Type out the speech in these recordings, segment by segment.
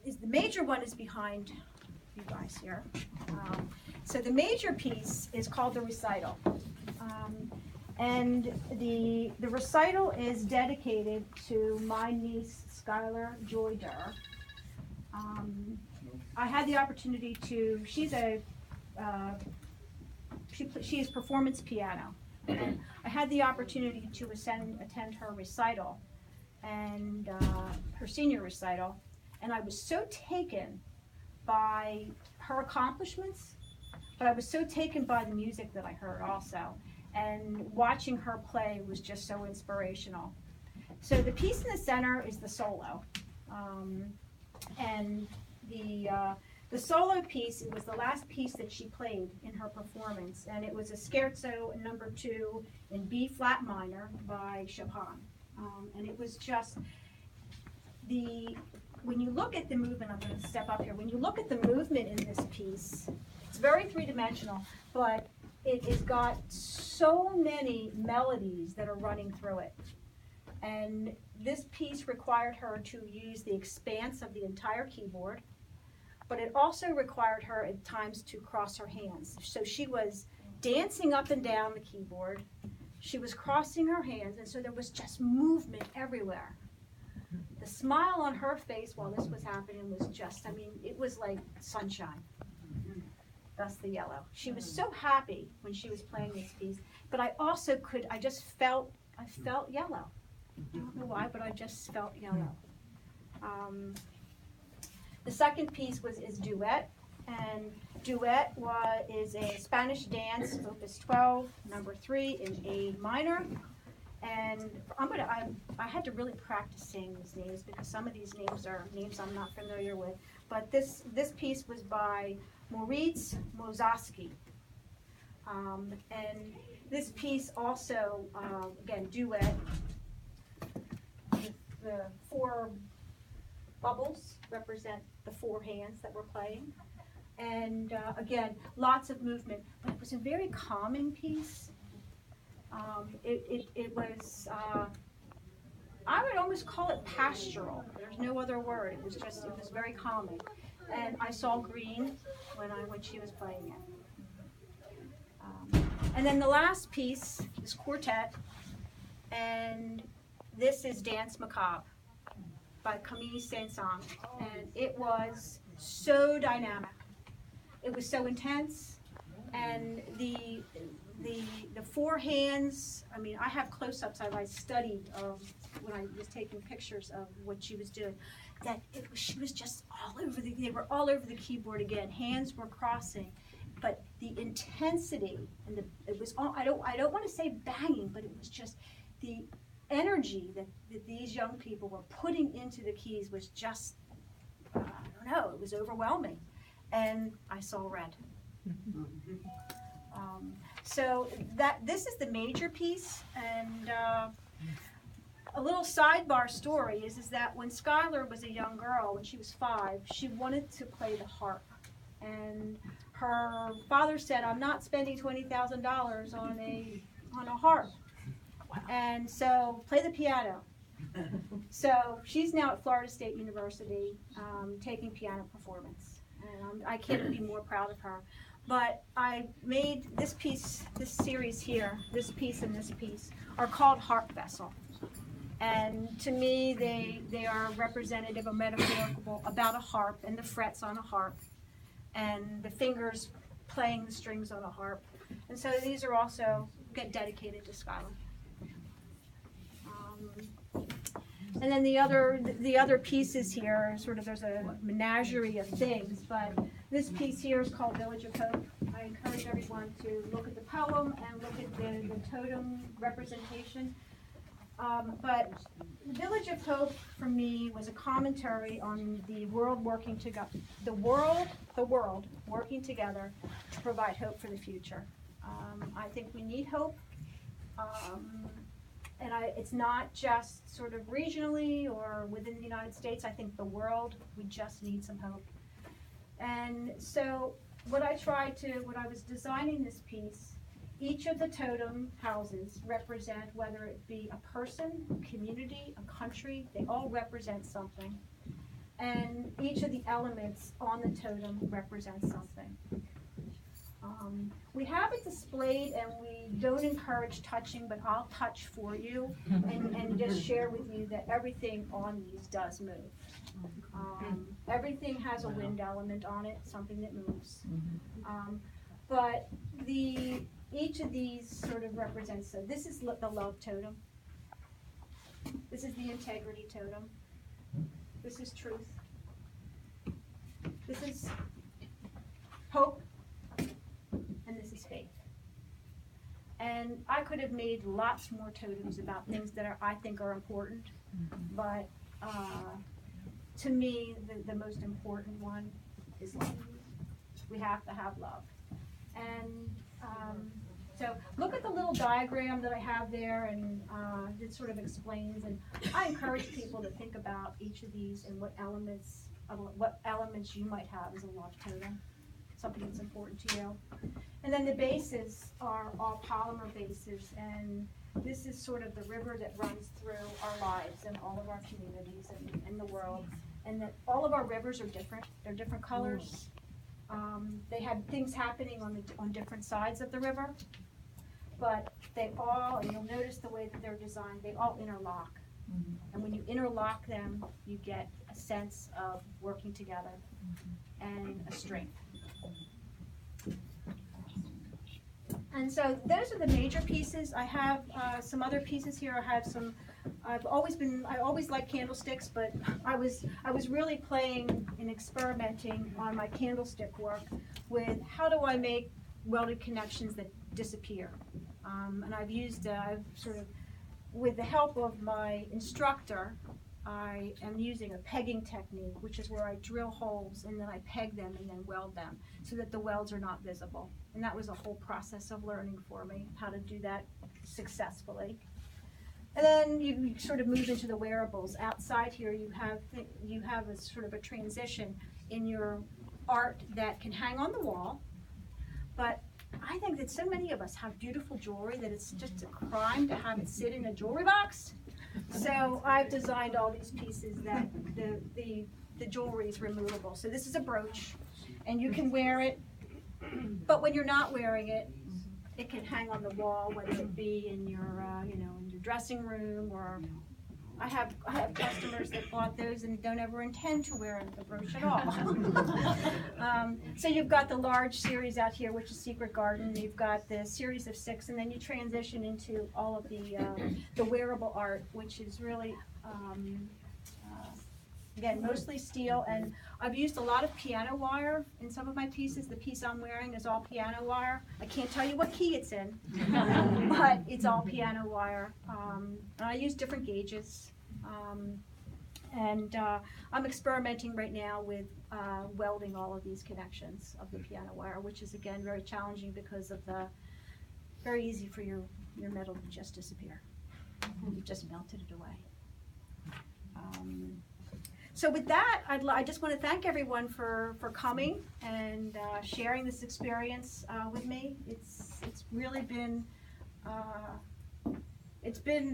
the major one is behind you guys here. So the major piece is called the recital. And the recital is dedicated to my niece, Skylar Joy Durr. I had the opportunity to, she is performance piano. And I had the opportunity to attend her recital and her senior recital. And I was so taken by her accomplishments, but I was so taken by the music that I heard also. And watching her play was just so inspirational. So the piece in the center is the solo. And the solo piece, it was the last piece that she played in her performance, and it was a Scherzo number 2 in B flat minor by Chopin. And it was just when you look at the movement, I'm going to step up here, when you look at the movement in this piece, it's very three-dimensional, but it has got so many melodies that are running through it. And this piece required her to use the expanse of the entire keyboard, but it also required her at times to cross her hands. So she was dancing up and down the keyboard, she was crossing her hands, and so there was just movement everywhere. The smile on her face while this was happening was just, I mean, it was like sunshine. Thus the yellow. She was so happy when she was playing this piece, but I also I felt yellow. I don't know why, but I just felt yellow. The second piece is Duet, and Duet is a Spanish dance, opus 12, number 3 in A minor. And I had to really practice saying these names because some of these names are names I'm not familiar with. But this piece was by Moritz Moszowski. And this piece also, again, Duet, the 4 bubbles represent the 4 hands that we're playing. And again, lots of movement, but it was a very calming piece. It was, I would almost call it pastoral. There's no other word. It was very calming. And I saw green when she was playing it. And then the last piece is Quartet, and this is Dance Macabre by Camille Saint-Saëns, and it was so dynamic. It was so intense, and the 4 hands, I mean, I have close-ups I studied when I was taking pictures of what she was doing, she was just all over they were all over the keyboard again. Hands were crossing, but the intensity and it was all, I don't want to say banging, but it was just the energy that these young people were putting into the keys was just, I don't know, it was overwhelming. And I saw red. So this is the major piece, and a little sidebar story is that when Skylar was a young girl, when she was 5, she wanted to play the harp, and her father said, "I'm not spending $20,000 on a harp." Wow. And so play the piano. So she's now at Florida State University taking piano performance, and I can't be more proud of her. But I made this piece, this series here, this piece and this piece, are called Harp Vessel. And to me, they are representative or metaphorical about a harp and the frets on a harp and the fingers playing the strings on a harp. And so these are also get dedicated to Skylar. And then the other pieces here, sort of there's a menagerie of things, but this piece here is called Village of Hope. I encourage everyone to look at the poem and look at the totem representation. But Village of Hope for me was a commentary on the world working together, the world working together to provide hope for the future. I think we need hope. And it's not just sort of regionally or within the United States. I think the world, we just need some hope. And so when I was designing this piece, each of the totem houses represent, whether it be a person, a community, a country, they all represent something. And each of the elements on the totem represents something. We have it displayed, and we don't encourage touching, but I'll touch for you and just share with you that everything on these does move. Everything has a wind element on it, something that moves. But each of these sort of represents, so this is the love totem. This is the integrity totem. This is truth. This is hope. And this is faith. And I could have made lots more totems about things that I think are important, but to me, the most important one is love. We have to have love. And so look at the little diagram that I have there, and it sort of explains, and I encourage people to think about each of these and what elements you might have as a love totem, something that's important to you. And then the bases are all polymer bases, and this is sort of the river that runs through our lives and all of our communities and the world. And that all of our rivers are different. They're different colors. They have things happening on different sides of the river, but they all, and you'll notice the way that they're designed, they all interlock. And when you interlock them, you get a sense of working together and a strength. And so those are the major pieces. I have some other pieces here. I always liked candlesticks, but I was really playing and experimenting on my candlestick work with how do I make welded connections that disappear. And I've sort of, with the help of my instructor, I am using a pegging technique, which is where I drill holes and then I peg them and then weld them so that the welds are not visible. And that was a whole process of learning for me how to do that successfully. And then you sort of move into the wearables. Outside here you have a sort of a transition in your art that can hang on the wall, but I think that so many of us have beautiful jewelry that it's just a crime to have it sit in a jewelry box. So I've designed all these pieces that the jewelry is removable. So this is a brooch, and you can wear it, but when you're not wearing it, it can hang on the wall, whether it be in your in your dressing room, or I have customers that bought those and don't ever intend to wear the brooch at all. So you've got the large series out here, which is Secret Garden. You've got the series of 6, and then you transition into all of the wearable art, which is really, again, mostly steel. And I've used a lot of piano wire in some of my pieces. The piece I'm wearing is all piano wire. I can't tell you what key it's in, but it's all piano wire. And I use different gauges. I'm experimenting right now with welding all of these connections of the piano wire, which is, again, very challenging because of very easy for your metal to just disappear. You've just melted it away. So with that, I just want to thank everyone for coming and sharing this experience with me. It's really been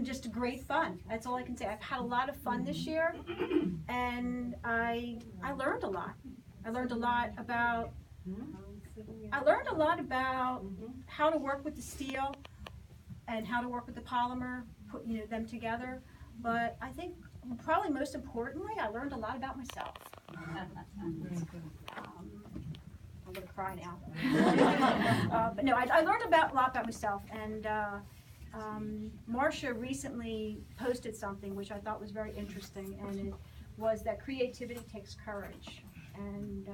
just great fun. That's all I can say. I've had a lot of fun this year, and I learned a lot. I learned a lot about how to work with the steel and how to work with the polymer, put them together. But I think probably most importantly, I learned a lot about myself. I'm going to cry now. But no, I learned a lot about myself. And Marcia recently posted something which I thought was very interesting, and it was that creativity takes courage. And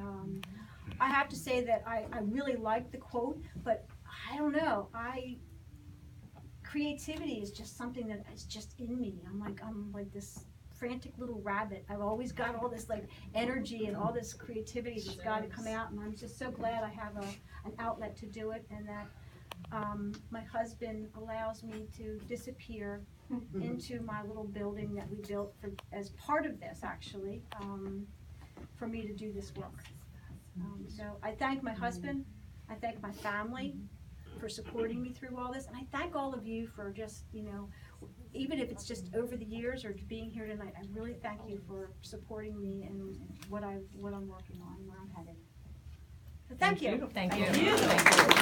I have to say that I really like the quote, but I don't know. Creativity is just something that is just in me. I'm like this frantic little rabbit. I've always got all this energy and all this creativity that's got to come out, and I'm just so glad I have an outlet to do it, and that my husband allows me to disappear into my little building that we built as part of this, actually, for me to do this work. So I thank my husband, I thank my family for supporting me through all this, and I thank all of you for just, even if it's just over the years or being here tonight, I really thank you for supporting me and what I'm working on, where I'm headed. So thank you. Thank you. Thank you.